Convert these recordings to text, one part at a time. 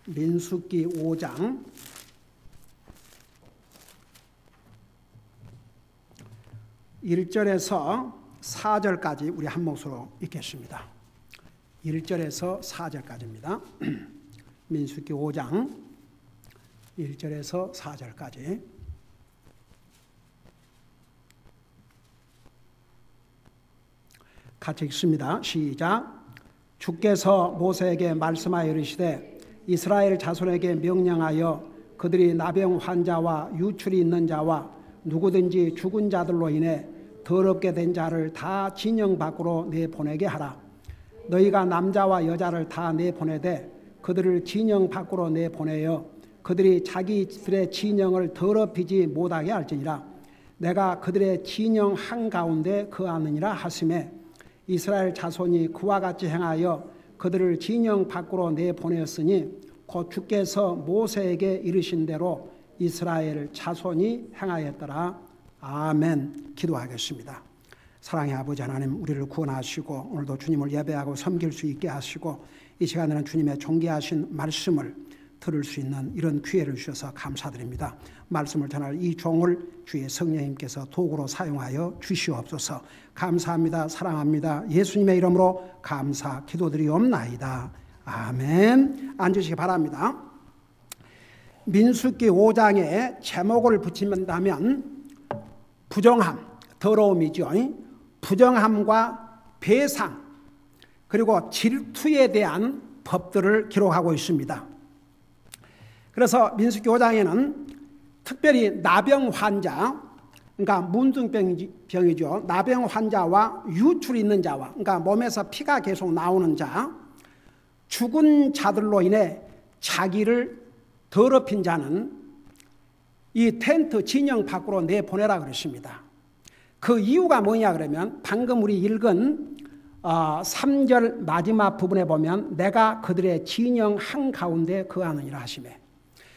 민수기 5장 1절에서 4절까지 우리 한 목소리로 읽겠습니다. 1절에서 4절까지입니다. 민수기 5장 1절에서 4절까지. 같이 읽습니다. 시작. 주께서 모세에게 말씀하여 이르시되 이스라엘 자손에게 명령하여 그들이 나병 환자와 유출이 있는 자와 누구든지 죽은 자들로 인해 더럽게 된 자를 다 진영 밖으로 내보내게 하라. 너희가 남자와 여자를 다 내보내되 그들을 진영 밖으로 내보내어 그들이 자기들의 진영을 더럽히지 못하게 할지니라. 내가 그들의 진영 한가운데 거하느니라 하시매 이스라엘 자손이 그와 같이 행하여 그들을 진영 밖으로 내보내었으니 곧 주께서 모세에게 이르신 대로 이스라엘 자손이 행하였더라. 아멘. 기도하겠습니다. 사랑의 아버지 하나님, 우리를 구원하시고 오늘도 주님을 예배하고 섬길 수 있게 하시고 이 시간에는 주님의 존귀하신 말씀을 들을 수 있는 이런 기회를 주셔서 감사드립니다. 말씀을 전할 이 종을 주의 성령님께서 도구로 사용하여 주시옵소서. 감사합니다. 사랑합니다. 예수님의 이름으로 감사 기도드리옵나이다. 아멘. 앉으시기 바랍니다. 민수기 5장에 제목을 붙인다면 부정함, 더러움이죠. 부정함과 배상 그리고 질투에 대한 법들을 기록하고 있습니다. 그래서 민수기 5장에는 특별히 나병 환자, 그러니까 문둥병이죠. 나병 환자와 유출이 있는 자와, 그러니까 몸에서 피가 계속 나오는 자, 죽은 자들로 인해 자기를 더럽힌 자는 이 텐트 진영 밖으로 내보내라 그랬습니다. 그 이유가 뭐냐 그러면 방금 우리 읽은 3절 마지막 부분에 보면 내가 그들의 진영 한가운데 거하느니라 하시매.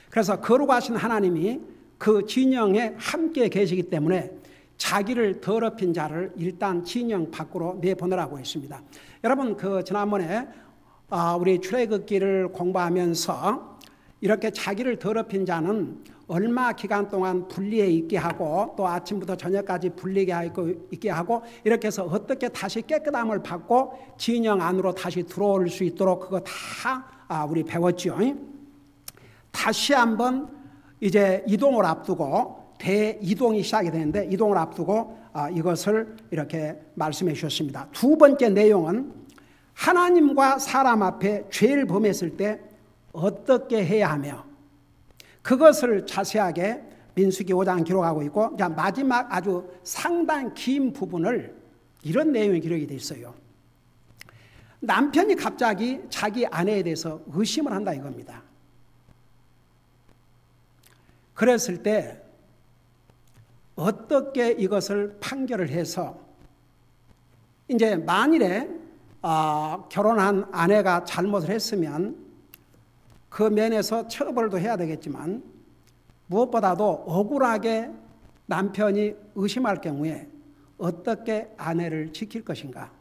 그래서 거룩하신 하나님이 그 진영에 함께 계시기 때문에 자기를 더럽힌 자를 일단 진영 밖으로 내보내라고 했습니다. 여러분 지난번에 우리 출애굽기를 공부하면서 이렇게 자기를 더럽힌 자는 얼마 기간 동안 분리해 있게 하고 또 아침부터 저녁까지 분리해 있게 하고 이렇게 해서 어떻게 다시 깨끗함을 받고 진영 안으로 다시 들어올 수 있도록 그거 다 우리 배웠죠. 다시 한번 이제 이동을 앞두고 대이동이 시작이 되는데 이동을 앞두고 이것을 이렇게 말씀해 주셨습니다. 두 번째 내용은 하나님과 사람 앞에 죄를 범했을 때 어떻게 해야 하며 그것을 자세하게 민수기 5장 기록하고 있고 마지막 아주 상당히 긴 부분을 이런 내용이 기록이 되어 있어요. 남편이 갑자기 자기 아내에 대해서 의심을 한다 이겁니다. 그랬을 때 어떻게 이것을 판결을 해서 이제 만일에 결혼한 아내가 잘못을 했으면 그 면에서 처벌도 해야 되겠지만 무엇보다도 억울하게 남편이 의심할 경우에 어떻게 아내를 지킬 것인가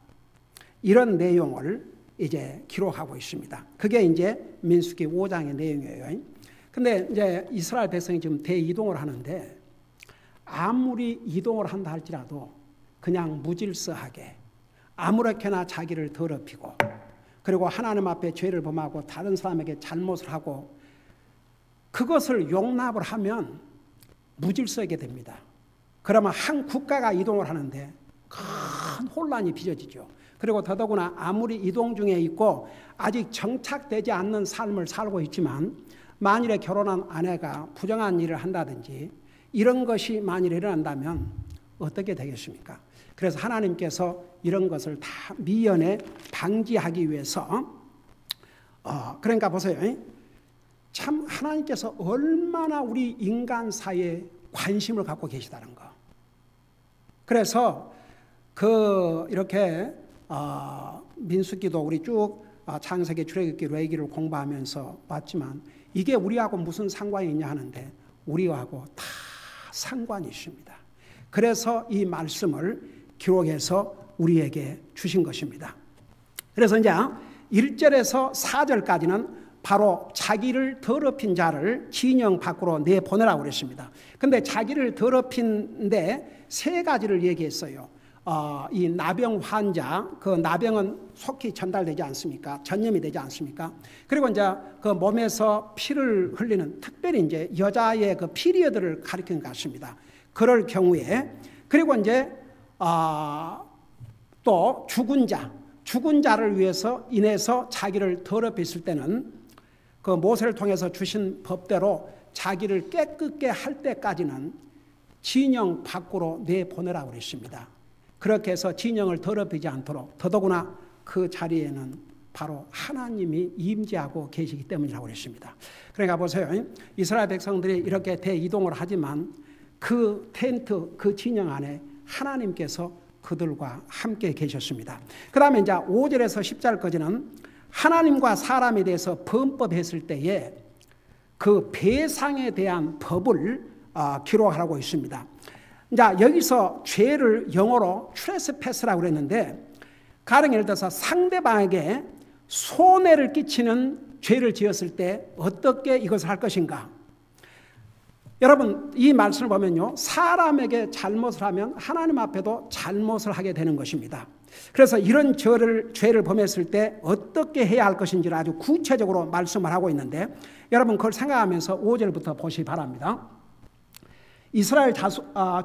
이런 내용을 이제 기록하고 있습니다. 그게 이제 민수기 5장의 내용이에요. 근데 이제 이스라엘 백성이 지금 대이동을 하는데 아무리 이동을 한다 할지라도 그냥 무질서하게 아무렇게나 자기를 더럽히고 그리고 하나님 앞에 죄를 범하고 다른 사람에게 잘못을 하고 그것을 용납을 하면 무질서하게 됩니다. 그러면 한 국가가 이동을 하는데 큰 혼란이 빚어지죠. 그리고 더더구나 아무리 이동 중에 있고 아직 정착되지 않는 삶을 살고 있지만 만일에 결혼한 아내가 부정한 일을 한다든지 이런 것이 만일에 일어난다면 어떻게 되겠습니까? 그래서 하나님께서 이런 것을 다 미연에 방지하기 위해서 그러니까 보세요. 참 하나님께서 얼마나 우리 인간 사이에 관심을 갖고 계시다는 거. 그래서 이렇게 민수기도 우리 쭉 창세기, 출애굽기, 레위기를 공부하면서 봤지만 이게 우리하고 무슨 상관이 있냐 하는데 우리하고 다 상관이 있습니다. 그래서 이 말씀을 기록해서 우리에게 주신 것입니다. 그래서 이제 1절에서 4절까지는 바로 자기를 더럽힌 자를 진영 밖으로 내보내라고 그랬습니다. 근데 자기를 더럽힌데 세 가지를 얘기했어요. 이 나병 환자, 그 나병은 속히 전달되지 않습니까? 전염이 되지 않습니까? 그리고 이제 그 몸에서 피를 흘리는, 특별히 이제 여자의 그 피리어드를 가리키는 것 같습니다. 그럴 경우에, 그리고 이제 또 죽은 자를 위해서 인해서 자기를 더럽혔을 때는 그 모세를 통해서 주신 법대로 자기를 깨끗게 할 때까지는 진영 밖으로 내보내라고 그랬습니다. 그렇게 해서 진영을 더럽히지 않도록, 더더구나 그 자리에는 바로 하나님이 임재하고 계시기 때문이라고 그랬습니다. 그러니까 보세요. 이스라엘 백성들이 이렇게 대이동을 하지만 그 텐트, 그 진영 안에 하나님께서 그들과 함께 계셨습니다. 그 다음에 이제 5절에서 10절까지는 하나님과 사람에 대해서 범법했을 때에 그 배상에 대한 법을 기록하고 있습니다. 이제 여기서 죄를 영어로 트레스패스라고 그랬는데, 가령 예를 들어서 상대방에게 손해를 끼치는 죄를 지었을 때 어떻게 이것을 할 것인가? 여러분, 이 말씀을 보면요, 사람에게 잘못을 하면 하나님 앞에도 잘못을 하게 되는 것입니다. 그래서 이런 죄를 범했을 때 어떻게 해야 할 것인지를 아주 구체적으로 말씀을 하고 있는데, 여러분 그걸 생각하면서 5절부터 보시기 바랍니다.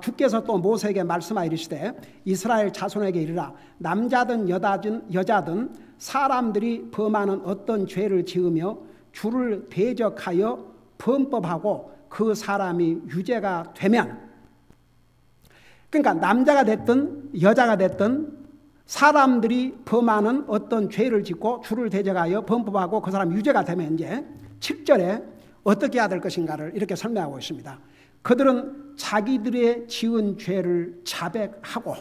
주께서 또 모세에게 말씀하여 이르시되 이스라엘 자손에게 이르라. 남자든 여자든 사람들이 범하는 어떤 죄를 지으며 주를 대적하여 범법하고 그 사람이 유죄가 되면, 그러니까 남자가 됐든 여자가 됐든 사람들이 범하는 어떤 죄를 짓고 주를 대적하여 범법하고 그 사람 유죄가 되면, 이제 7절에 어떻게 해야 될 것인가를 이렇게 설명하고 있습니다. 그들은 자기들의 지은 죄를 자백하고,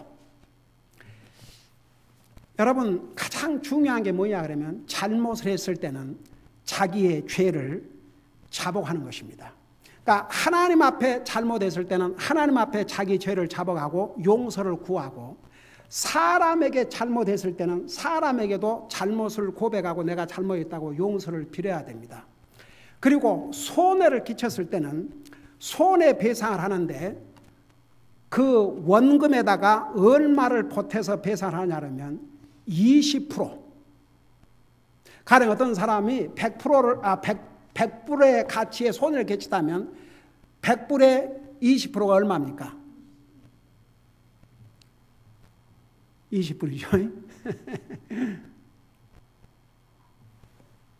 여러분 가장 중요한 게 뭐냐 그러면 잘못을 했을 때는 자기의 죄를 자복하는 것입니다. 그러니까 하나님 앞에 잘못했을 때는 하나님 앞에 자기 죄를 자복하고 용서를 구하고, 사람에게 잘못했을 때는 사람에게도 잘못을 고백하고 내가 잘못했다고 용서를 빌어야 됩니다. 그리고 손해를 끼쳤을 때는 손해배상을 하는데 그 원금에다가 얼마를 보태서 배상을 하냐면 20%. 가령 어떤 사람이 100불의 가치의 손해를 끼쳤다면 100불의 20%가 얼마입니까? 20불이죠.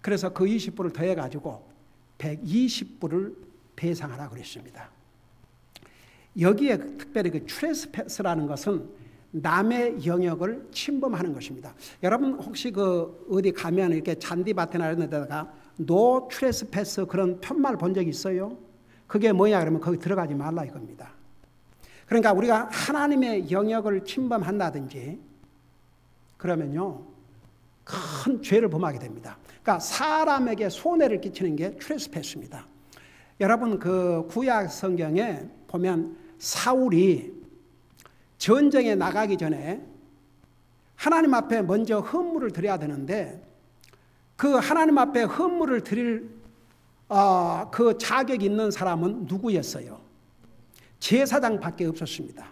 그래서 그 20불을 더해가지고 120불을 배상하라고 그랬습니다. 여기에 특별히 그 트레스패스라는 것은 남의 영역을 침범하는 것입니다. 여러분 혹시 그 어디 가면 이렇게 잔디밭이나 이런 데다가 노 트레스패스 그런 편말 본 적 있어요? 그게 뭐냐 그러면 거기 들어가지 말라 이겁니다. 그러니까 우리가 하나님의 영역을 침범한다든지 그러면요 큰 죄를 범하게 됩니다. 그러니까 사람에게 손해를 끼치는 게 트레스패스입니다. 여러분 그 구약 성경에 보면 사울이 전쟁에 나가기 전에 하나님 앞에 먼저 헌물을 드려야 되는데, 그 하나님 앞에 헌물을 드릴 그 자격이 있는 사람은 누구였어요? 제사장밖에 없었습니다.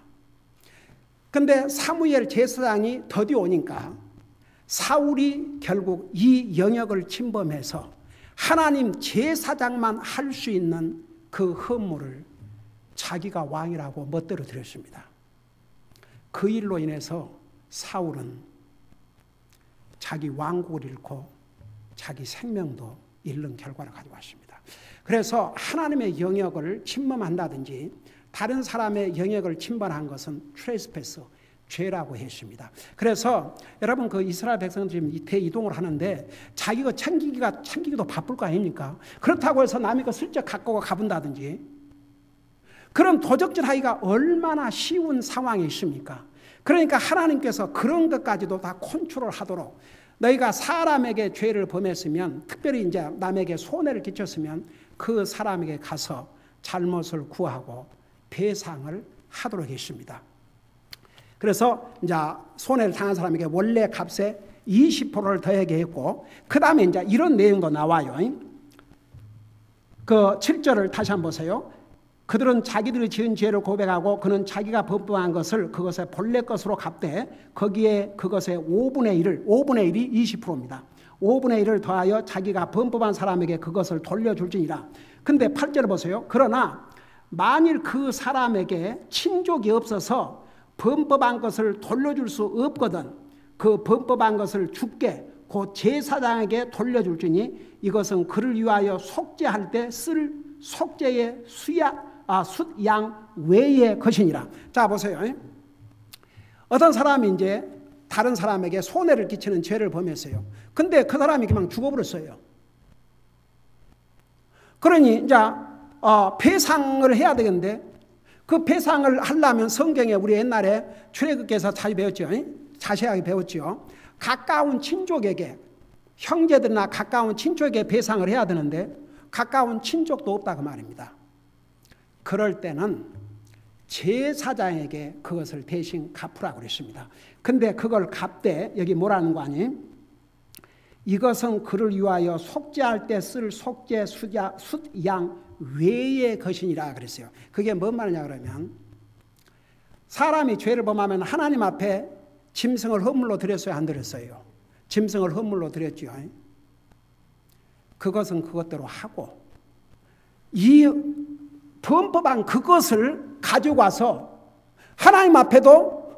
그런데 사무엘 제사장이 더디 오니까 사울이 결국 이 영역을 침범해서 하나님 제사장만 할 수 있는 그 헌물을 자기가 왕이라고 멋대로 드렸습니다. 그 일로 인해서 사울은 자기 왕국을 잃고 자기 생명도 잃는 결과를 가져왔습니다. 그래서 하나님의 영역을 침범한다든지 다른 사람의 영역을 침범한 것은 트레스패스, 죄라고 했습니다. 그래서 여러분 그 이스라엘 백성들이 대이동을 하는데 자기가 챙기기도 바쁠 거 아닙니까? 그렇다고 해서 남이 거 슬쩍 갖고 가본다든지 그런 도적질하기가 얼마나 쉬운 상황이 있습니까? 그러니까 하나님께서 그런 것까지도 다 컨트롤하도록, 너희가 사람에게 죄를 범했으면, 특별히 이제 남에게 손해를 끼쳤으면 그 사람에게 가서 잘못을 구하고 배상을 하도록 했습니다. 그래서 이제 손해를 당한 사람에게 원래 값의 20%를 더하게 했고, 그 다음에 이제 이런 내용도 나와요. 그 7절을 다시 한번 보세요. 그들은 자기들이 지은 죄를 고백하고 그는 자기가 범법한 것을 그것의 본래 것으로 갚되 거기에 그것의 5분의 1이 20%입니다. 5분의 1을 더하여 자기가 범법한 사람에게 그것을 돌려줄지니라. 근데 8절을 보세요. 그러나 만일 그 사람에게 친족이 없어서 범법한 것을 돌려줄 수 없거든 그 범법한 것을 주께 곧 제사장에게 돌려줄지니 이것은 그를 위하여 속죄할 때 쓸 속죄의 숫양 외의 것이니라. 자 보세요. 어떤 사람이 이제 다른 사람에게 손해를 끼치는 죄를 범했어요. 근데 그 사람이 그냥 죽어버렸어요. 그러니 이제 배상을 해야 되겠는데 그 배상을 하려면 성경에 우리 옛날에 출애굽기에서 자세하게 배웠죠. 가까운 친족에게 형제들이나 가까운 친족에게 배상을 해야 되는데 가까운 친족도 없다 그 말입니다. 그럴 때는 제사장에게 그것을 대신 갚으라고 그랬습니다. 근데 그걸 갚되 여기 뭐라는 거 아니? 이것은 그를 위하여 속죄할 때 쓸 속죄 숫양 외의 것이니라 그랬어요. 그게 뭔 말이냐 그러면 사람이 죄를 범하면 하나님 앞에 짐승을 헌물로 드렸어요, 안 드렸어요? 짐승을 헌물로 드렸죠. 그것은 그것대로 하고 이 범법한 그것을 가지고 와서 하나님 앞에도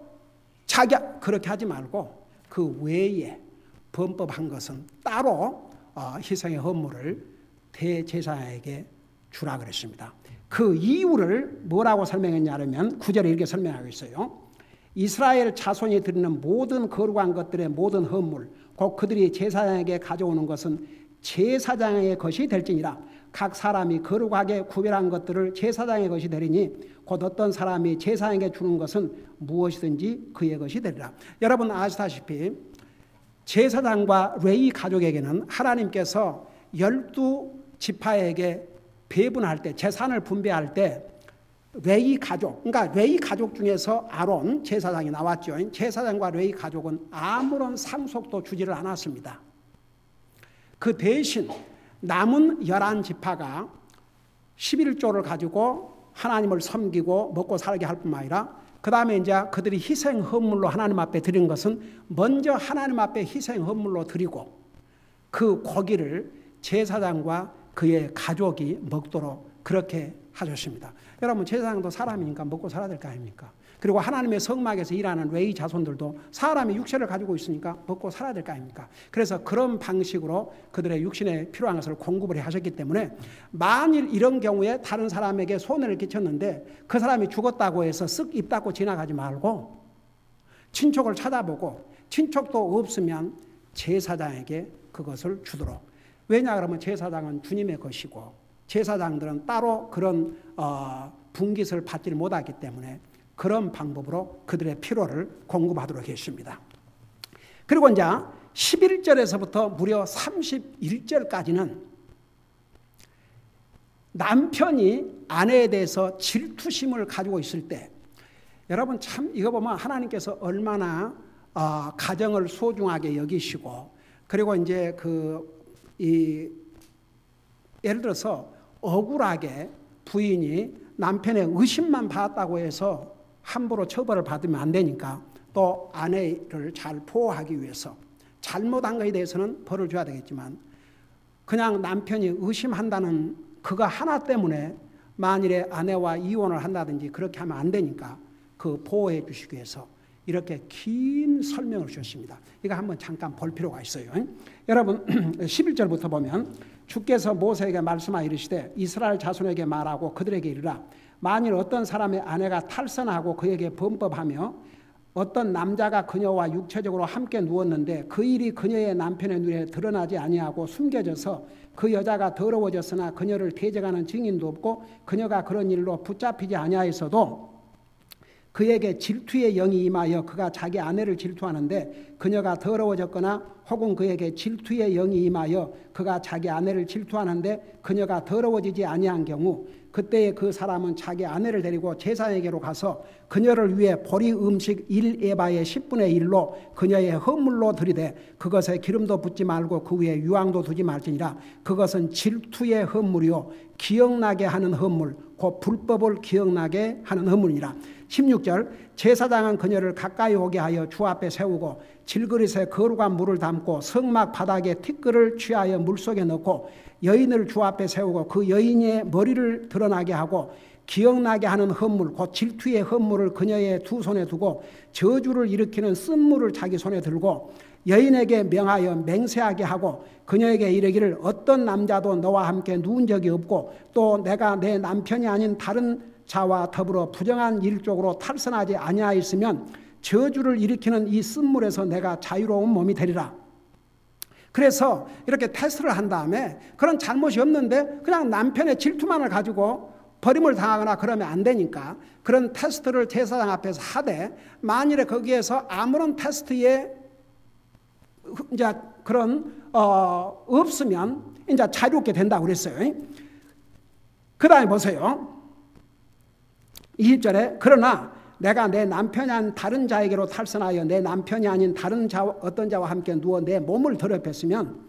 그렇게 하지 말고 그 외에 범법한 것은 따로 희생의 헌물을 대제사장에게 주라 그랬습니다. 그 이유를 뭐라고 설명했냐면 9절에 이렇게 설명하고 있어요. 이스라엘 자손이 드리는 모든 거룩한 것들의 모든 헌물 곧 그들이 제사장에게 가져오는 것은 제사장의 것이 될지니라. 각 사람이 거룩하게 구별한 것들을 제사장의 것이 되리니 곧 어떤 사람이 제사장에게 주는 것은 무엇이든지 그의 것이 되리라. 여러분 아시다시피 제사장과 레위 가족에게는 하나님께서 12지파에게 배분할 때 재산을 분배할 때 레위 가족, 그러니까 레위 가족 중에서 아론 제사장이 나왔죠. 제사장과 레위 가족은 아무런 상속도 주지를 않았습니다. 그 대신 남은 11지파가 11조를 가지고 하나님을 섬기고 먹고 살게 할 뿐만 아니라 그 다음에 이제 그들이 희생 헌물로 하나님 앞에 드린 것은 먼저 하나님 앞에 희생 헌물로 드리고 그 고기를 제사장과 그의 가족이 먹도록 그렇게 하셨습니다. 여러분 제사장도 사람이니까 먹고 살아야 될 거 아닙니까? 그리고 하나님의 성막에서 일하는 레위 자손들도 사람이 육체를 가지고 있으니까 먹고 살아야 될 거 아닙니까? 그래서 그런 방식으로 그들의 육신에 필요한 것을 공급을 하셨기 때문에 만일 이런 경우에 다른 사람에게 손해를 끼쳤는데 그 사람이 죽었다고 해서 쓱 입 닫고 지나가지 말고 친척을 찾아보고 친척도 없으면 제사장에게 그것을 주도록. 왜냐 그러면 제사장은 주님의 것이고 제사장들은 따로 그런 분깃을 받지 못하기 때문에 그런 방법으로 그들의 필요를 공급하도록 했습니다. 그리고 이제 11절에서부터 무려 31절까지는 남편이 아내에 대해서 질투심을 가지고 있을 때 여러분 참 이거 보면 하나님께서 얼마나 가정을 소중하게 여기시고 그리고 이제 예를 들어서 억울하게 부인이 남편의 의심만 받았다고 해서 함부로 처벌을 받으면 안 되니까 또 아내를 잘 보호하기 위해서 잘못한 것에 대해서는 벌을 줘야 되겠지만 그냥 남편이 의심한다는 그거 하나 때문에 만일에 아내와 이혼을 한다든지 그렇게 하면 안 되니까 그 보호해 주시기 위해서 이렇게 긴 설명을 주셨습니다. 이거 한번 잠깐 볼 필요가 있어요. 여러분 11절부터 보면 주께서 모세에게 말씀하여 이르시되 이스라엘 자손에게 말하고 그들에게 이르라. 만일 어떤 사람의 아내가 탈선하고 그에게 범법하며 어떤 남자가 그녀와 육체적으로 함께 누웠는데 그 일이 그녀의 남편의 눈에 드러나지 아니하고 숨겨져서 그 여자가 더러워졌으나 그녀를 대적하는 증인도 없고 그녀가 그런 일로 붙잡히지 아니하였어도 그에게 질투의 영이 임하여 그가 자기 아내를 질투하는데 그녀가 더러워졌거나 혹은 그에게 질투의 영이 임하여 그가 자기 아내를 질투하는데 그녀가 더러워지지 아니한 경우 그때에 그 사람은 자기 아내를 데리고 제사장에게로 가서 그녀를 위해 보리 음식 1에바의 10분의 1로 그녀의 허물로 들이되 그것에 기름도 붓지 말고 그 위에 유황도 두지 말지니라. 그것은 질투의 허물이요 기억나게 하는 허물 곧 불법을 기억나게 하는 허물이라. 16절 제사장은 그녀를 가까이 오게 하여 주 앞에 세우고 질그릇에 거룩한 물을 담고 성막 바닥에 티끌을 취하여 물속에 넣고 여인을 주 앞에 세우고 그 여인의 머리를 드러나게 하고 기억나게 하는 헌물 곧 질투의 헌물을 그녀의 두 손에 두고 저주를 일으키는 쓴물을 자기 손에 들고 여인에게 명하여 맹세하게 하고 그녀에게 이르기를 어떤 남자도 너와 함께 누운 적이 없고 또 내가 내 남편이 아닌 다른 자와 더불어 부정한 일 쪽으로 탈선하지 아니하였으면 저주를 일으키는 이 쓴물에서 내가 자유로운 몸이 되리라. 그래서 이렇게 테스트를 한 다음에 그런 잘못이 없는데 그냥 남편의 질투만을 가지고 버림을 당하거나 그러면 안 되니까 그런 테스트를 제사장 앞에서 하되 만일에 거기에서 아무런 테스트에 이제 그런 없으면 이제 자유롭게 된다고 그랬어요. 그 다음에 보세요. 20절에 그러나 내가 내 남편이 아닌 다른 자에게로 탈선하여 내 남편이 아닌 다른 자 어떤 자와 함께 누워 내 몸을 더럽혔으면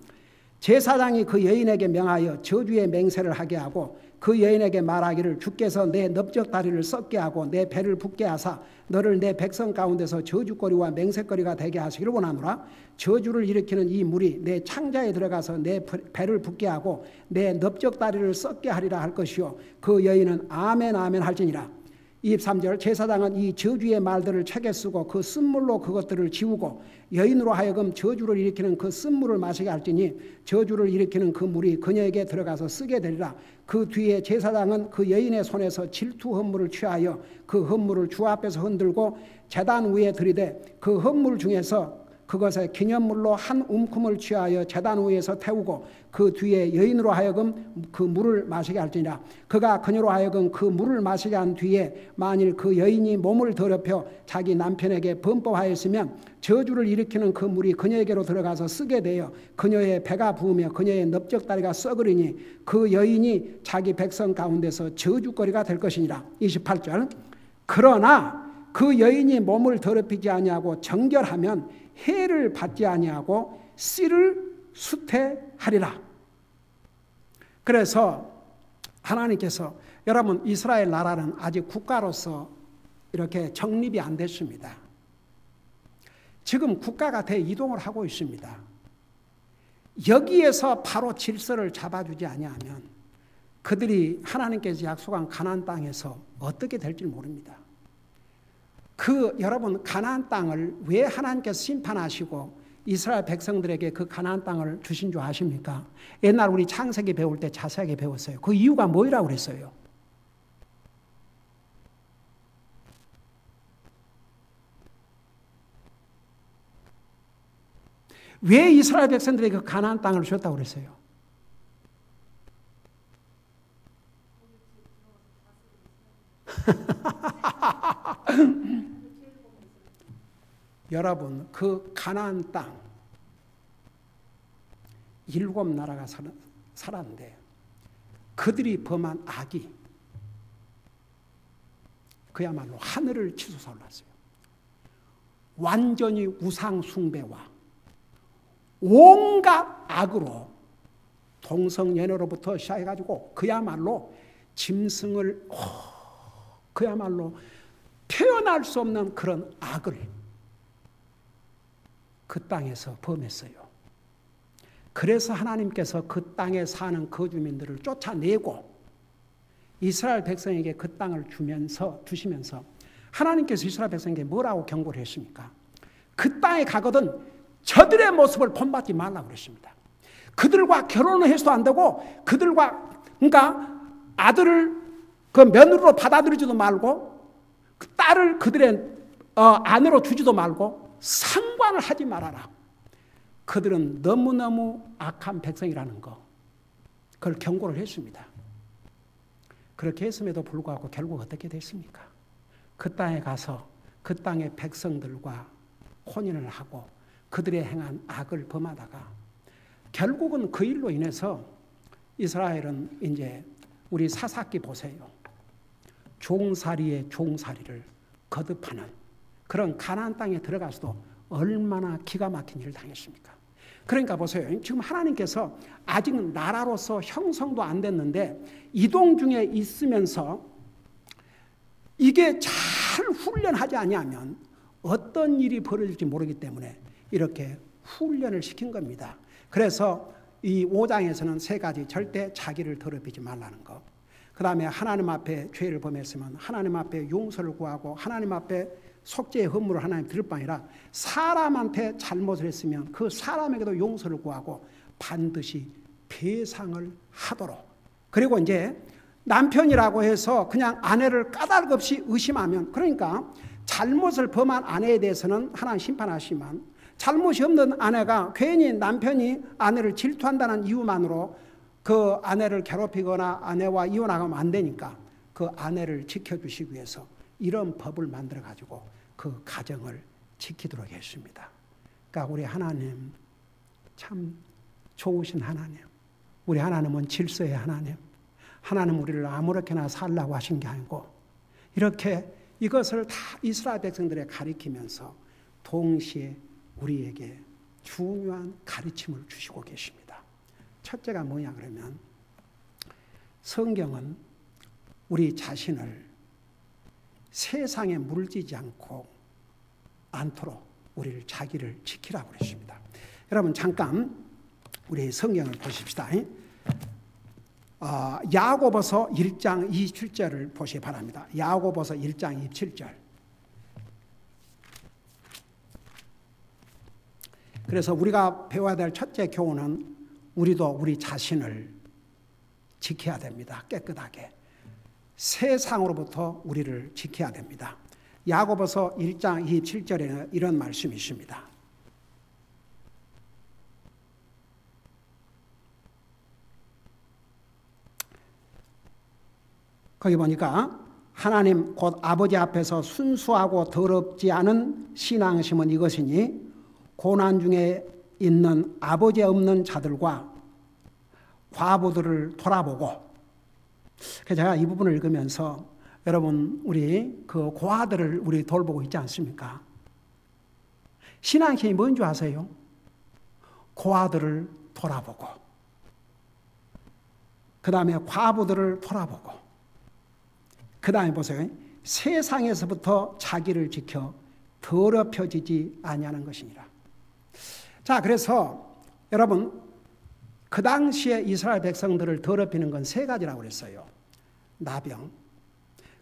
제사장이 그 여인에게 명하여 저주의 맹세를 하게 하고 그 여인에게 말하기를 주께서 내 넓적다리를 썩게 하고 내 배를 붓게 하사 너를 내 백성 가운데서 저주거리와 맹세거리가 되게 하시기를 원하노라. 저주를 일으키는 이 물이 내 창자에 들어가서 내 배를 붓게 하고 내 넓적다리를 썩게 하리라 할 것이요 그 여인은 아멘 아멘 할지니라. 23절 제사장은 이 저주의 말들을 책에 쓰고 그 쓴물로 그것들을 지우고 여인으로 하여금 저주를 일으키는 그 쓴물을 마시게 할지니 저주를 일으키는 그 물이 그녀에게 들어가서 쓰게 되리라. 그 뒤에 제사장은 그 여인의 손에서 질투 헌물을 취하여 그 헌물을 주 앞에서 흔들고 제단 위에 들이대 그 헌물 중에서 그것에 기념물로 한 움큼을 취하여 제단 위에서 태우고 그 뒤에 여인으로 하여금 그 물을 마시게 할지니라. 그가 그녀로 하여금 그 물을 마시게 한 뒤에 만일 그 여인이 몸을 더럽혀 자기 남편에게 범법하였으면 저주를 일으키는 그 물이 그녀에게로 들어가서 쓰게 되어 그녀의 배가 부으며 그녀의 넓적다리가 썩으리니 그 여인이 자기 백성 가운데서 저주거리가 될 것이니라. 28절 그러나 그 여인이 몸을 더럽히지 아니하고 정결하면 해를 받지 아니하고 씨를 수태하리라. 그래서 하나님께서 여러분 이스라엘 나라는 아직 국가로서 이렇게 정립이 안 됐습니다. 지금 국가가 대이동을 하고 있습니다. 여기에서 바로 질서를 잡아주지 아니하면 그들이 하나님께서 약속한 가나안 땅에서 어떻게 될지 모릅니다. 여러분 가나안 땅을 왜 하나님께서 심판하시고 이스라엘 백성들에게 그 가나안 땅을 주신 줄 아십니까? 옛날 우리 창세기 배울 때 자세하게 배웠어요. 그 이유가 뭐라고 그랬어요? 왜 이스라엘 백성들에게 그 가나안 땅을 주셨다고 그랬어요? 여러분 그 가나안 땅 7나라가 살았는데 그들이 범한 악이 그야말로 하늘을 치솟아 올랐어요. 완전히 우상 숭배와 온갖 악으로 동성연애로부터 시작해가지고 그야말로 짐승을 그야말로 표현할 수 없는 그런 악을 그 땅에서 범했어요. 그래서 하나님께서 그 땅에 사는 거주민들을 쫓아내고 이스라엘 백성에게 그 땅을 주시면서 하나님께서 이스라엘 백성에게 뭐라고 경고를 했습니까? 그 땅에 가거든 저들의 모습을 본받지 말라고 그랬습니다. 그들과 결혼을 해서도 안 되고 그들과 그러니까 아들을 그 며느리로 받아들이지도 말고 그 딸을 그들의 아내로 주지도 말고 상관을 하지 말아라. 그들은 너무너무 악한 백성이라는 거 그걸 경고를 했습니다. 그렇게 했음에도 불구하고 결국 어떻게 됐습니까? 그 땅에 가서 그 땅의 백성들과 혼인을 하고 그들의 행한 악을 범하다가 결국은 그 일로 인해서 이스라엘은 이제 우리 사사기 보세요. 종살이의 종살이를 거듭하는 그런 가나안 땅에 들어가서도 얼마나 기가 막힌 일을 당했습니까? 그러니까 보세요. 지금 하나님께서 아직 나라로서 형성도 안 됐는데 이동 중에 있으면서 이게 잘 훈련하지 아니하면 어떤 일이 벌어질지 모르기 때문에 이렇게 훈련을 시킨 겁니다. 그래서 이 5장에서는 세 가지: 절대 자기를 더럽히지 말라는 거, 그 다음에 하나님 앞에 죄를 범했으면 하나님 앞에 용서를 구하고 하나님 앞에 속죄의 헌물을 하나님 드릴 뿐 아니라 사람한테 잘못을 했으면 그 사람에게도 용서를 구하고 반드시 배상을 하도록. 그리고 이제 남편이라고 해서 그냥 아내를 까닭 없이 의심하면, 그러니까 잘못을 범한 아내에 대해서는 하나님 심판하시지만 잘못이 없는 아내가 괜히 남편이 아내를 질투한다는 이유만으로 그 아내를 괴롭히거나 아내와 이혼하면 안 되니까 그 아내를 지켜주시기 위해서 이런 법을 만들어 가지고 그 가정을 지키도록 했습니다. 그러니까 우리 하나님 참 좋으신 하나님. 우리 하나님은 질서의 하나님. 하나님 우리를 아무렇게나 살라고 하신 게 아니고 이렇게 이것을 다 이스라엘 백성들에 가리키면서 동시에 우리에게 중요한 가르침을 주시고 계십니다. 첫째가 뭐냐 그러면 성경은 우리 자신을 세상에 물들지 않도록 우리를 자기를 지키라고 그랬습니다. 여러분 잠깐 우리 성경을 보십시다. 야고보서 1장 27절을 보시기 바랍니다. 야고보서 1장 27절. 그래서 우리가 배워야 될 첫째 교훈은 우리도 우리 자신을 지켜야 됩니다. 깨끗하게. 세상으로부터 우리를 지켜야 됩니다. 야고보서 1장 27절에는 이런 말씀이 있습니다. 거기 보니까 하나님 곧 아버지 앞에서 순수하고 더럽지 않은 신앙심은 이것이니 고난 중에 있는 아버지 없는 자들과 과부들을 돌아보고, 제가 이 부분을 읽으면서 여러분 우리 그 고아들을 우리 돌보고 있지 않습니까? 신앙심이 뭔지 아세요? 고아들을 돌아보고 그 다음에 과부들을 돌아보고 그 다음에 보세요. 세상에서부터 자기를 지켜 더럽혀지지 아니하는 것이니라. 자, 그래서 여러분 그 당시에 이스라엘 백성들을 더럽히는 건 세 가지라고 그랬어요. 나병.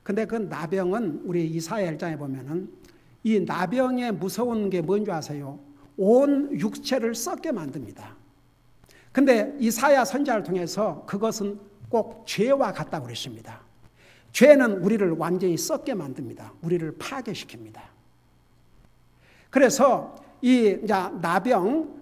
근데 그 나병은 우리 이사야 1장에 보면은 이 나병의 무서운 게 뭔지 아세요? 온 육체를 썩게 만듭니다. 근데 이사야 선지자를 통해서 그것은 꼭 죄와 같다고 그랬습니다. 죄는 우리를 완전히 썩게 만듭니다. 우리를 파괴시킵니다. 그래서 이 나병,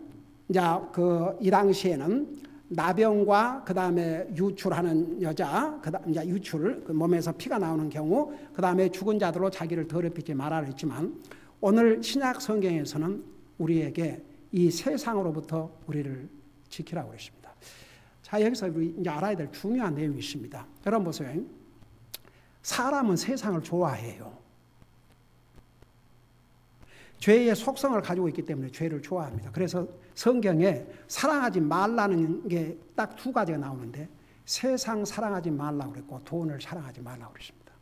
이 당시에는 나병과 그 다음에 유출하는 여자, 그 다음 유출, 그 몸에서 피가 나오는 경우, 그 다음에 죽은 자들로 자기를 더럽히지 말아라 했지만 오늘 신약 성경에서는 우리에게 이 세상으로부터 우리를 지키라고 했습니다. 자, 여기서 우리 이제 알아야 될 중요한 내용이 있습니다. 여러분 보세요. 사람은 세상을 좋아해요. 죄의 속성을 가지고 있기 때문에 죄를 좋아합니다. 그래서 성경에 사랑하지 말라는 게 딱 두 가지가 나오는데 세상 사랑하지 말라고 그랬고 돈을 사랑하지 말라고 그랬습니다.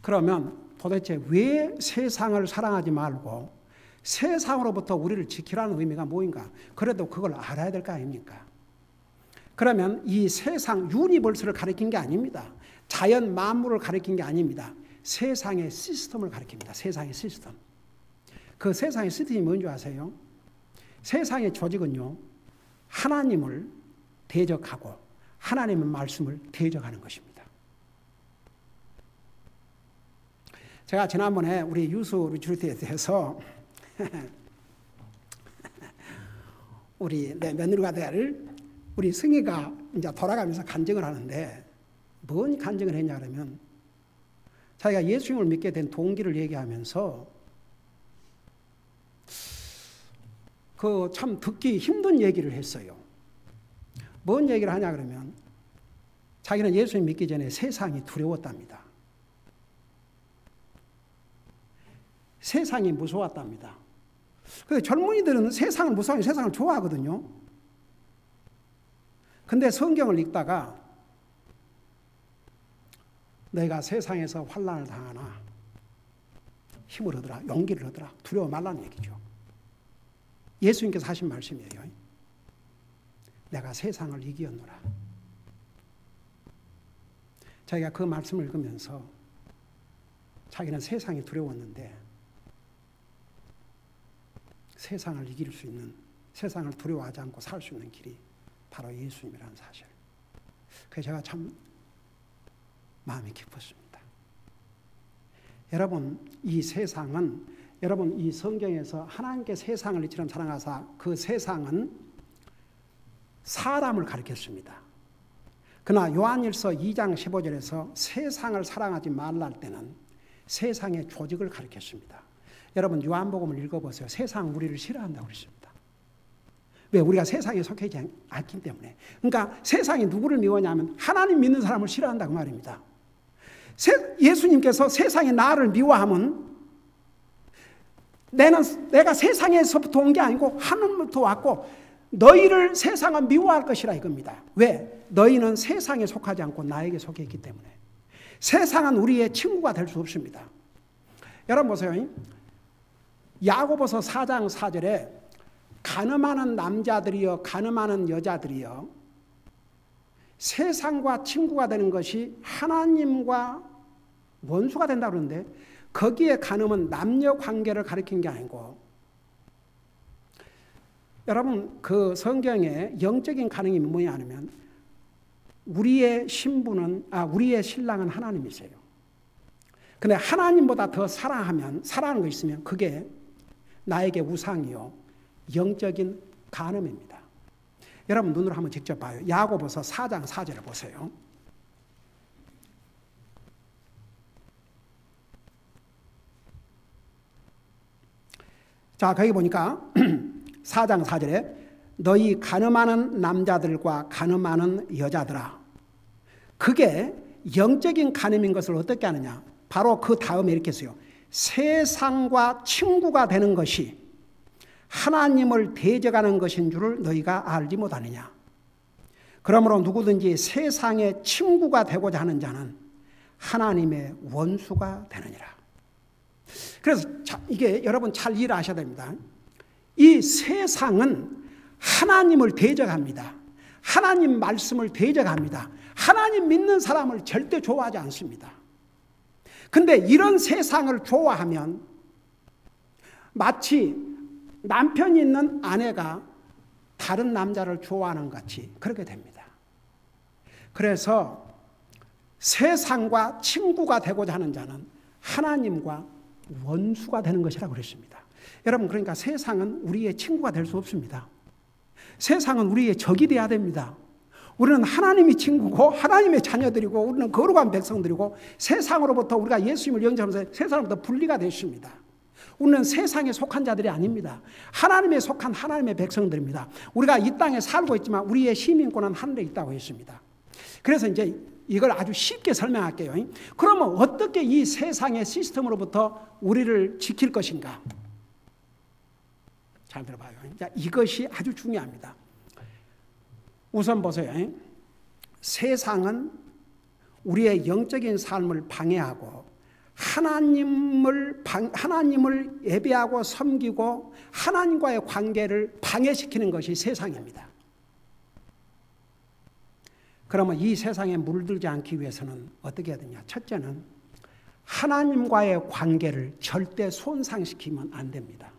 그러면 도대체 왜 세상을 사랑하지 말고 세상으로부터 우리를 지키라는 의미가 뭐인가? 그래도 그걸 알아야 될 거 아닙니까? 그러면 이 세상 유니버스를 가리킨 게 아닙니다. 자연 만물을 가리킨 게 아닙니다. 세상의 시스템을 가리킵니다. 세상의 시스템. 그 세상의 시스템이 뭔지 아세요? 세상의 조직은요, 하나님을 대적하고 하나님의 말씀을 대적하는 것입니다. 제가 지난번에 우리 유수 리트리트에 대해서 우리 며느리가 될 우리 승희가 이제 돌아가면서 간증을 하는데 뭔 간증을 했냐 그러면 자기가 예수님을 믿게 된 동기를 얘기하면서 그 참 듣기 힘든 얘기를 했어요. 뭔 얘기를 하냐 그러면 자기는 예수님 믿기 전에 세상이 두려웠답니다. 세상이 무서웠답니다. 그래서 젊은이들은 세상을 무서워하고 세상을 좋아하거든요. 근데 성경을 읽다가 너희가 세상에서 환난을 당하나 힘을 얻으라, 용기를 얻으라, 두려워 말라는 얘기죠. 예수님께서 하신 말씀이에요. 내가 세상을 이기었노라. 자기가 그 말씀을 읽으면서 자기는 세상이 두려웠는데 세상을 이길 수 있는, 세상을 두려워하지 않고 살 수 있는 길이 바로 예수님이라는 사실. 그래서 제가 참 마음이 깊었습니다. 여러분, 이 세상은, 여러분 이 성경에서 하나님께 세상을 이처럼 사랑하사 그 세상은 사람을 가리켰습니다. 그러나 요한일서 2장 15절에서 세상을 사랑하지 말라 할 때는 세상의 조직을 가리켰습니다. 여러분 요한복음을 읽어보세요. 세상 우리를 싫어한다고 그랬습니다. 왜? 우리가 세상에 속해 있지 않기 때문에. 그러니까 세상이 누구를 미워하냐면 하나님 믿는 사람을 싫어한다고 말입니다. 예수님께서 세상이 나를 미워하면 내가 세상에서부터 온 게 아니고 하늘부터 왔고 너희를 세상은 미워할 것이라 이겁니다. 왜? 너희는 세상에 속하지 않고 나에게 속해 있기 때문에. 세상은 우리의 친구가 될 수 없습니다. 여러분 보세요. 야고보서 4장 4절에 가늠하는 남자들이여 가늠하는 여자들이여 세상과 친구가 되는 것이 하나님과 원수가 된다고 그러는데 거기에 가늠은 남녀 관계를 가리킨 게 아니고 여러분 그 성경에 영적인 가늠이 뭐냐 하면 우리의 신부는 우리의 신랑은 하나님이세요. 근데 하나님보다 더 사랑하는 거 있으면 그게 나에게 우상이요 영적인 간음입니다. 여러분 눈으로 한번 직접 봐요. 야고보서 4장 4절을 보세요. 자, 거기 보니까 4장 4절에 너희 간음하는 남자들과 간음하는 여자들아. 그게 영적인 간음인 것을 어떻게 하느냐? 바로 그 다음에 이렇게 써요. 세상과 친구가 되는 것이 하나님을 대적하는 것인 줄을 너희가 알지 못하느냐. 그러므로 누구든지 세상의 친구가 되고자 하는 자는 하나님의 원수가 되느니라. 그래서 이게 여러분 잘 이해하셔야 됩니다. 이 세상은 하나님을 대적합니다. 하나님 말씀을 대적합니다. 하나님 믿는 사람을 절대 좋아하지 않습니다. 근데 이런 세상을 좋아하면 마치 남편이 있는 아내가 다른 남자를 좋아하는 것 같이 그렇게 됩니다. 그래서 세상과 친구가 되고자 하는 자는 하나님과 원수가 되는 것이라고 그랬습니다. 여러분 그러니까 세상은 우리의 친구가 될 수 없습니다. 세상은 우리의 적이 돼야 됩니다. 우리는 하나님이 친구고 하나님의 자녀들이고 우리는 거룩한 백성들이고 세상으로부터 우리가 예수님을 영접하면서 세상으로부터 분리가 됐습니다. 우리는 세상에 속한 자들이 아닙니다. 하나님에 속한 하나님의 백성들입니다. 우리가 이 땅에 살고 있지만 우리의 시민권은 하늘에 있다고 했습니다. 그래서 이제 이걸 아주 쉽게 설명할게요. 그러면 어떻게 이 세상의 시스템으로부터 우리를 지킬 것인가? 잘 들어봐요. 이것이 아주 중요합니다. 우선 보세요. 세상은 우리의 영적인 삶을 방해하고 하나님을 예배하고 섬기고 하나님과의 관계를 방해시키는 것이 세상입니다. 그러면 이 세상에 물들지 않기 위해서는 어떻게 해야 되냐? 첫째는 하나님과의 관계를 절대 손상시키면 안 됩니다.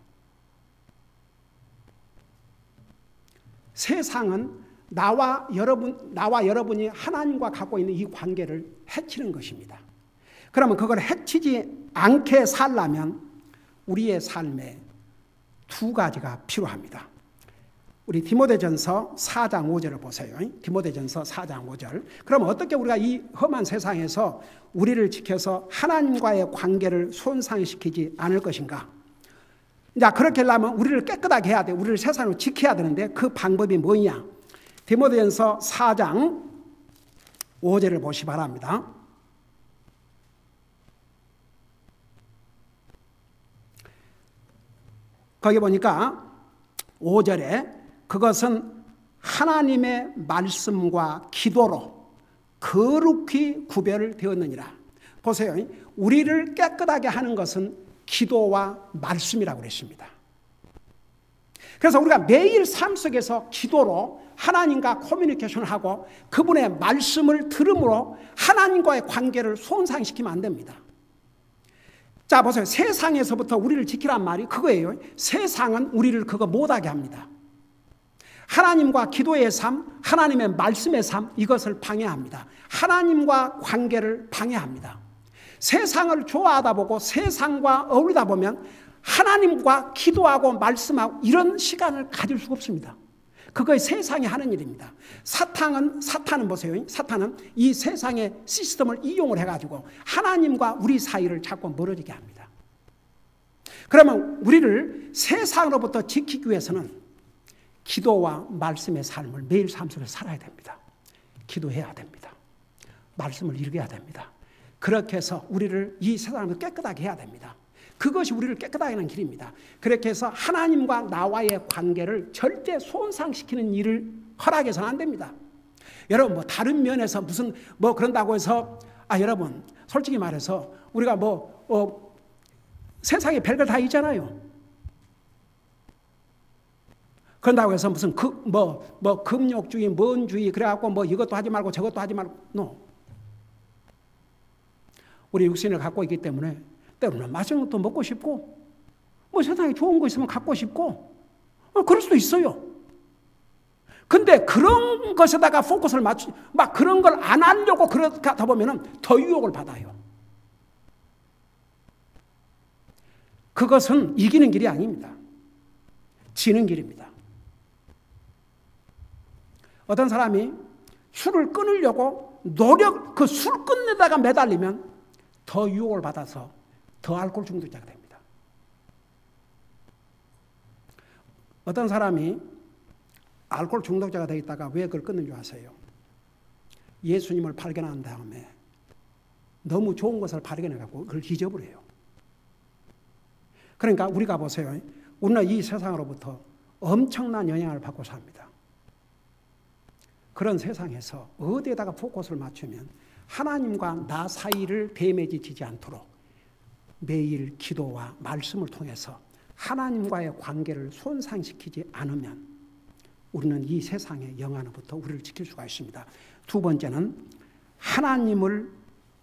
세상은 나와 여러분이 하나님과 갖고 있는 이 관계를 해치는 것입니다. 그러면 그걸 해치지 않게 살려면 우리의 삶에 두 가지가 필요합니다. 우리 디모데전서 4장 5절을 보세요. 디모데전서 4장 5절. 그럼 어떻게 우리가 이 험한 세상에서 우리를 지켜서 하나님과의 관계를 손상시키지 않을 것인가? 자, 그렇게 하려면 우리를 깨끗하게 해야 돼. 우리를 세상으로 지켜야 되는데 그 방법이 뭐냐? 디모데전서 4장 5절을 보시 바랍니다. 거기 보니까 5절에 그것은 하나님의 말씀과 기도로 거룩히 구별되었느니라. 보세요. 우리를 깨끗하게 하는 것은 기도와 말씀이라고 그랬습니다. 그래서 우리가 매일 삶 속에서 기도로 하나님과 커뮤니케이션을 하고 그분의 말씀을 들음으로 하나님과의 관계를 손상시키면 안 됩니다. 자, 보세요. 세상에서부터 우리를 지키란 말이 그거예요. 세상은 우리를 그거 못하게 합니다. 하나님과 기도의 삶, 하나님의 말씀의 삶, 이것을 방해합니다. 하나님과 관계를 방해합니다. 세상을 좋아하다 보고 세상과 어울리다 보면 하나님과 기도하고 말씀하고 이런 시간을 가질 수가 없습니다. 그거의 세상이 하는 일입니다. 사탄은 보세요. 사탄은 이 세상의 시스템을 이용을 해가지고 하나님과 우리 사이를 자꾸 멀어지게 합니다. 그러면 우리를 세상으로부터 지키기 위해서는 기도와 말씀의 삶을 매일 삶 속에 살아야 됩니다. 기도해야 됩니다. 말씀을 읽어야 됩니다. 그렇게 해서 우리를 이 세상을 깨끗하게 해야 됩니다. 그것이 우리를 깨끗하게 하는 길입니다. 그렇게 해서 하나님과 나와의 관계를 절대 손상시키는 일을 허락해서는 안 됩니다. 여러분 뭐 다른 면에서 무슨 뭐 그런다고 해서 여러분 솔직히 말해서 우리가 세상에 별걸 다 있잖아요. 그런다고 해서 무슨 금욕주의, 뭔주의 그래갖고 이것도 하지 말고 저것도 하지 말고 no. 우리 육신을 갖고 있기 때문에 때로는 맛있는 것도 먹고 싶고 세상에 좋은 거 있으면 갖고 싶고 그럴 수도 있어요. 근데 그런 것에다가 포커스를 막 그런 걸 안 하려고 그러다 보면은 더 유혹을 받아요. 그것은 이기는 길이 아닙니다. 지는 길입니다. 어떤 사람이 술을 끊으려고 그 술 끊는다가 매달리면 더 유혹을 받아서 더 알코올 중독자가 됩니다. 어떤 사람이 알코올 중독자가 되어 있다가 왜 그걸 끊는 줄 아세요? 예수님을 발견한 다음에 너무 좋은 것을 발견해갖고 그걸 잊어버려요. 그러니까 우리가 보세요. 우리는 이 세상으로부터 엄청난 영향을 받고 삽니다. 그런 세상에서 어디에다가 포커스를 맞추면 하나님과 나 사이를 데미지지 않도록 매일 기도와 말씀을 통해서 하나님과의 관계를 손상시키지 않으면 우리는 이 세상의 영향으로부터 우리를 지킬 수가 있습니다. 두 번째는 하나님을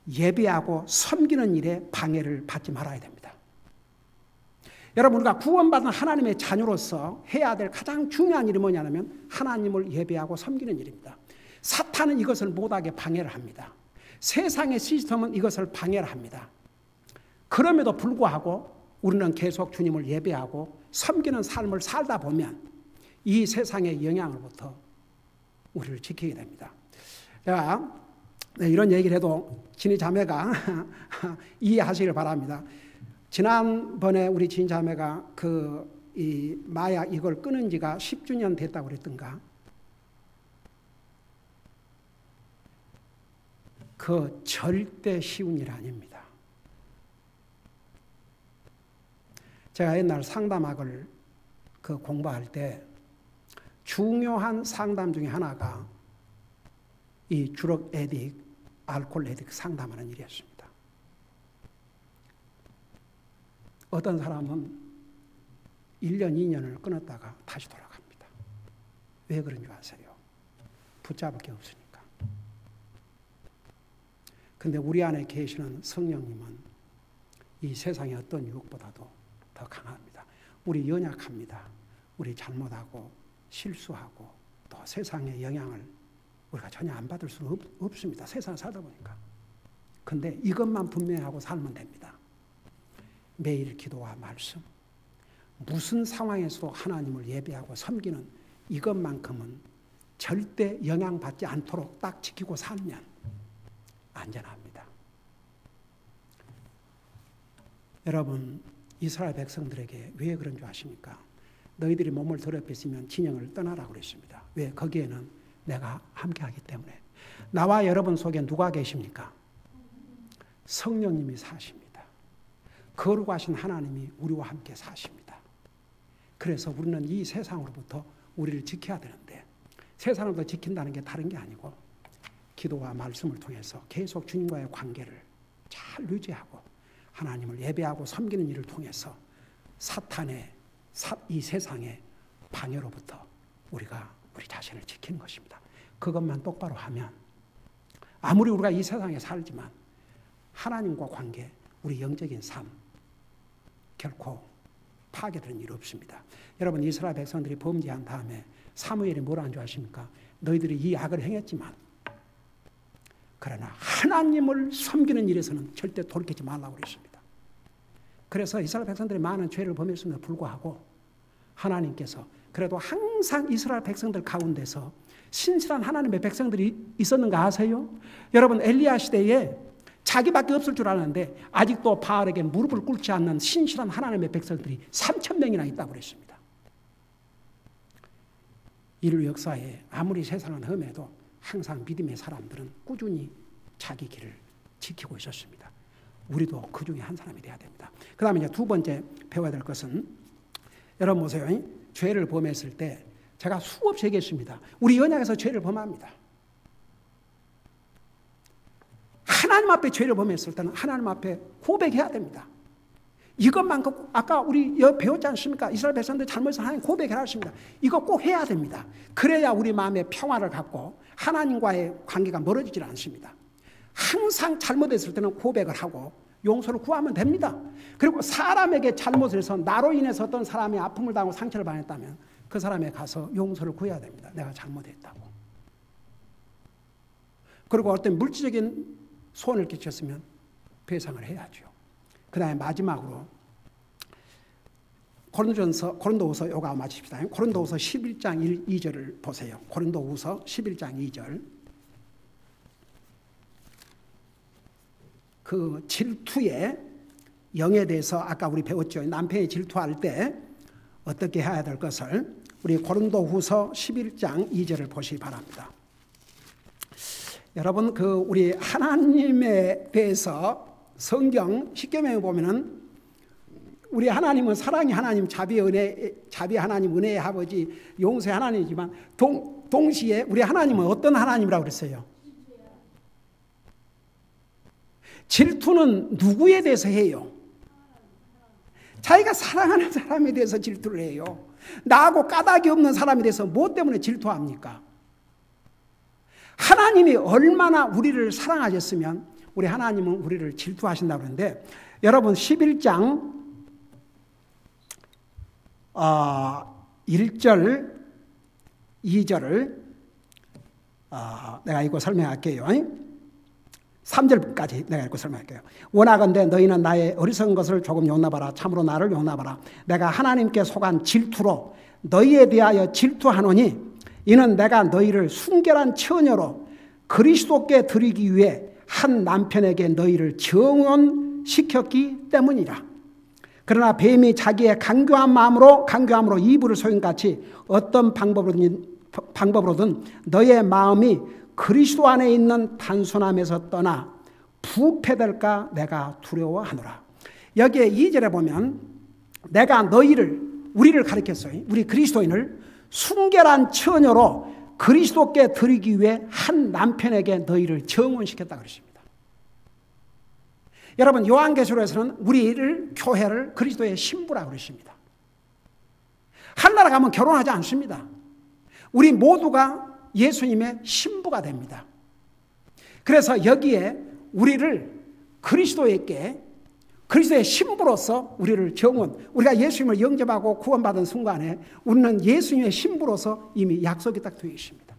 예배하고 섬기는 일에 방해를 받지 말아야 됩니다. 여러분 우리가 구원받은 하나님의 자녀로서 해야 될 가장 중요한 일이 뭐냐면 하나님을 예배하고 섬기는 일입니다. 사탄은 이것을 못하게 방해를 합니다. 세상의 시스템은 이것을 방해를 합니다. 그럼에도 불구하고 우리는 계속 주님을 예배하고 섬기는 삶을 살다 보면 이 세상의 영향으로부터 우리를 지키게 됩니다. 제가 이런 얘기를 해도 진희 자매가 이해하시길 바랍니다. 지난번에 우리 진희 자매가 이 마약 이걸 끊은 지가 10주년 됐다고 그랬던가? 그 절대 쉬운 일 아닙니다. 제가 옛날 상담학을 공부할 때 중요한 상담 중에 하나가 이 드럭 에딕, 알코올 에딕 상담하는 일이었습니다. 어떤 사람은 1년, 2년을 끊었다가 다시 돌아갑니다. 왜 그런 줄 아세요? 붙잡을 게 없으니까. 근데 우리 안에 계시는 성령님은 이 세상의 어떤 유혹보다도 더 강합니다. 우리 연약합니다. 우리 잘못하고 실수하고 또 세상의 영향을 우리가 전혀 안 받을 수는 없습니다. 세상을 살다 보니까. 근데 이것만 분명하고 살면 됩니다. 매일 기도와 말씀, 무슨 상황에서도 하나님을 예배하고 섬기는 이것만큼은 절대 영향받지 않도록 딱 지키고 살면 안전합니다. 여러분, 이스라엘 백성들에게 왜 그런 줄 아십니까? 너희들이 몸을 더럽혔으면 진영을 떠나라고 그랬습니다. 왜? 거기에는 내가 함께하기 때문에. 나와 여러분 속에 누가 계십니까? 성령님이 사십니다. 거룩하신 하나님이 우리와 함께 사십니다. 그래서 우리는 이 세상으로부터 우리를 지켜야 되는데, 세상으로부터 지킨다는 게 다른 게 아니고 기도와 말씀을 통해서 계속 주님과의 관계를 잘 유지하고 하나님을 예배하고 섬기는 일을 통해서 사탄의 이 세상의 방해로부터 우리가 우리 자신을 지키는 것입니다. 그것만 똑바로 하면 아무리 우리가 이 세상에 살지만 하나님과 관계, 우리 영적인 삶 결코 파괴되는 일 없습니다. 여러분, 이스라엘 백성들이 범죄한 다음에 사무엘이 뭐라는 줄 아십니까? 너희들이 이 악을 행했지만 그러나 하나님을 섬기는 일에서는 절대 돌이키지 말라고 그랬습니다. 그래서 이스라엘 백성들이 많은 죄를 범했음에도 불구하고 하나님께서 그래도 항상 이스라엘 백성들 가운데서 신실한 하나님의 백성들이 있었는가 아세요? 여러분, 엘리야 시대에 자기밖에 없을 줄 알았는데 아직도 바알에게 무릎을 꿇지 않는 신실한 하나님의 백성들이 3,000명이나 있다고 그랬습니다. 인류 역사에 아무리 세상은 험해도 항상 믿음의 사람들은 꾸준히 자기 길을 지키고 있었습니다. 우리도 그 중에 한 사람이 돼야 됩니다. 그 다음에 이제 두 번째 배워야 될 것은, 여러분 보세요. 죄를 범했을 때 제가 수없이 얘기했습니다. 우리 언약에서 죄를 범합니다. 하나님 앞에 죄를 범했을 때는 하나님 앞에 고백해야 됩니다. 이것만큼 아까 우리 배웠지 않습니까? 이스라엘 백성들 잘못해서 하나님 고백해라 했습니다. 이거 꼭 해야 됩니다. 그래야 우리 마음에 평화를 갖고 하나님과의 관계가 멀어지질 않습니다. 항상 잘못했을 때는 고백을 하고 용서를 구하면 됩니다. 그리고 사람에게 잘못을 해서 나로 인해서 어떤 사람이 아픔을 당하고 상처를 받았다면 그 사람에 가서 용서를 구해야 됩니다. 내가 잘못했다고. 그리고 어떤 물질적인 손을 끼쳤으면 배상을 해야죠. 그 다음에 마지막으로 고린도후서 요거 마칩시다. 고린도후서 11장 2절을 보세요. 고린도후서 11장 2절. 그 질투의 영에 대해서 아까 우리 배웠죠. 남편이 질투할 때 어떻게 해야 될 것을 우리 고린도후서 11장 2절을 보시기 바랍니다. 여러분, 우리 하나님에 대해서 성경 십계명에 보면은 우리 하나님은 사랑의 하나님, 자비 하나님, 은혜의 아버지, 용서의 하나님이지만 동시에 우리 하나님은 어떤 하나님이라고 그랬어요? 질투는 누구에 대해서 해요? 자기가 사랑하는 사람에 대해서 질투를 해요. 나하고 까닭이 없는 사람에 대해서 무엇 때문에 질투합니까? 하나님이 얼마나 우리를 사랑하셨으면 우리 하나님은 우리를 질투하신다고 하는데, 여러분 11장 1절 2절을 내가 이거 설명할게요. 3절까지 내가 읽고 설명할게요. 원하건대 너희는 나의 어리석은 것을 조금 용납하라. 참으로 나를 용납하라. 내가 하나님께 속한 질투로 너희에 대하여 질투하노니 이는 내가 너희를 순결한 처녀로 그리스도께 드리기 위해 한 남편에게 너희를 정혼시켰기 때문이라. 그러나 뱀이 자기의 강교한 마음으로 이불을 소용같이 어떤 방법으로든 너희의 마음이 그리스도 안에 있는 단순함에서 떠나 부패될까 내가 두려워하노라. 여기에 2절에 보면 내가 우리를 가리켰어요. 우리 그리스도인을 순결한 처녀로 그리스도께 드리기 위해 한 남편에게 너희를 정혼시켰다 그랬습니다. 여러분, 요한계시록에서는 우리를 교회를 그리스도의 신부라고 그랬습니다. 하늘나라 가면 결혼하지 않습니다. 우리 모두가 예수님의 신부가 됩니다. 그래서 여기에 우리를 그리스도의 신부로서 우리를 우리가 예수님을 영접하고 구원받은 순간에 우리는 예수님의 신부로서 이미 약속이 딱 되어 있습니다.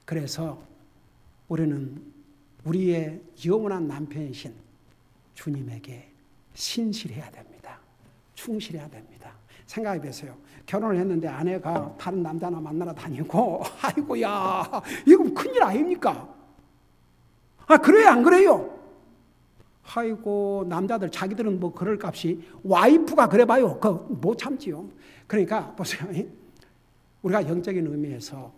그래서 우리는 우리의 영원한 남편이신 주님에게 신실해야 됩니다. 충실해야 됩니다. 생각해 보세요. 결혼을 했는데 아내가 다른 남자나 만나러 다니고, 아이고야, 이거 큰일 아닙니까? 그래요, 안 그래요? 아이고, 남자들 자기들은 뭐 그럴 값이 와이프가 그래봐요. 그거 못 참지요. 그러니까 보세요. 우리가 영적인 의미에서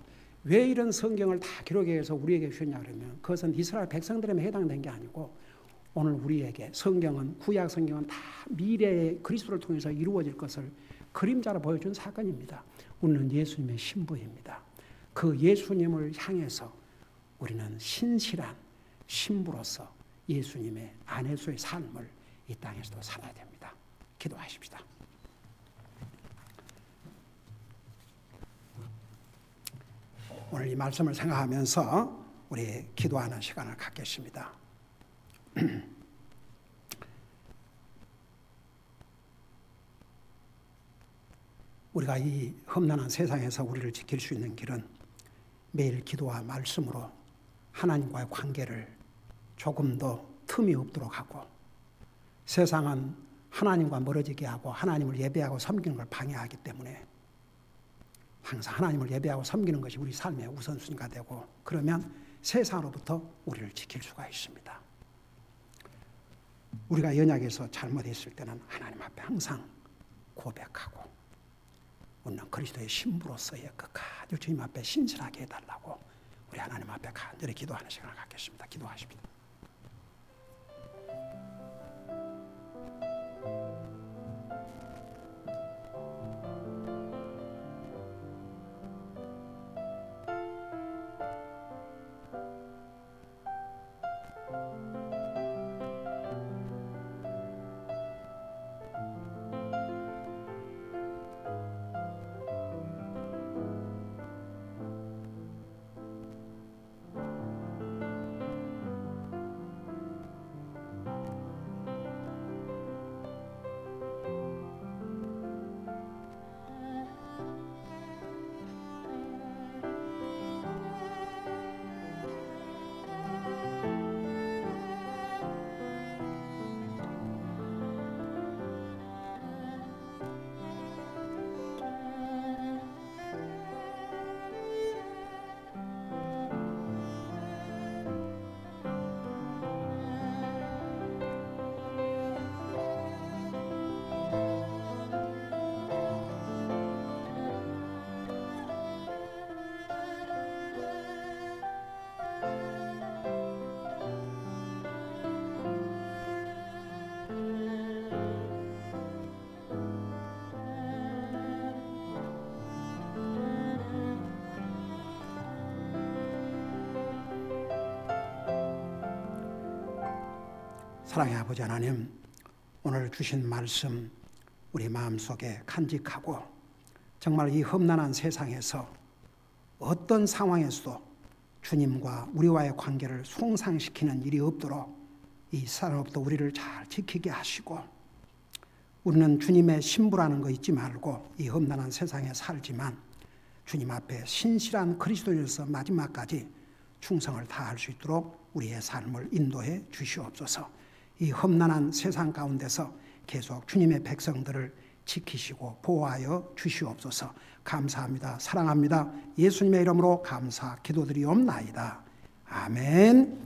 왜 이런 성경을 다 기록해서 우리에게 주셨냐 그러면 그것은 이스라엘 백성들에게 해당된 게 아니고 오늘 우리에게 성경은 구약 성경은 다 미래의 그리스도를 통해서 이루어질 것을 그림자로 보여준 사건입니다. 우리는 예수님의 신부입니다. 그 예수님을 향해서 우리는 신실한 신부로서 예수님의 아내수의 삶을 이 땅에서도 살아야 됩니다. 기도하십시다. 오늘 이 말씀을 생각하면서 우리 기도하는 시간을 갖겠습니다. 우리가 이 험난한 세상에서 우리를 지킬 수 있는 길은 매일 기도와 말씀으로 하나님과의 관계를 조금 더 틈이 없도록 하고 세상은 하나님과 멀어지게 하고 하나님을 예배하고 섬기는 걸 방해하기 때문에 항상 하나님을 예배하고 섬기는 것이 우리 삶의 우선순위가 되고 그러면 세상으로부터 우리를 지킬 수가 있습니다. 우리가 연약해서 잘못했을 때는 하나님 앞에 항상 고백하고 우리는 그리스도의 신부로서의 끝까지 주님 앞에 신실하게 해달라고 우리 하나님 앞에 간절히 기도하는 시간을 갖겠습니다. 기도하십니다. 사랑의 아버지 하나님, 오늘 주신 말씀 우리 마음속에 간직하고 정말 이 험난한 세상에서 어떤 상황에서도 주님과 우리와의 관계를 손상시키는 일이 없도록 이 사람으로부터 우리를 잘 지키게 하시고 우리는 주님의 신부라는 거 잊지 말고 이 험난한 세상에 살지만 주님 앞에 신실한 그리스도인으로서 마지막까지 충성을 다할 수 있도록 우리의 삶을 인도해 주시옵소서. 이 험난한 세상 가운데서 계속 주님의 백성들을 지키시고 보호하여 주시옵소서. 감사합니다. 사랑합니다. 예수님의 이름으로 감사 기도드리옵나이다. 아멘.